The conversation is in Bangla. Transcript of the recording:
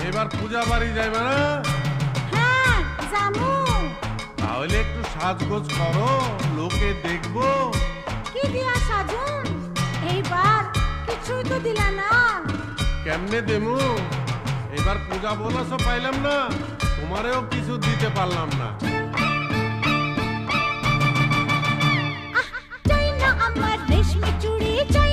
এবার পূজা বাড়ি যাইবে না? হ্যাঁ জামু। তাহলে একটু সাজগোজ করো, লোকে দেখবো। কি দিয়া সাজুন? এইবার কিছুই তো দিলা না। কেমনে দেমু? এবার পূজা বোনাসও পাইলাম না, তোমারেও কিছু দিতে পারলাম না। চাই না আমার রেশমি চুড়ি, চাই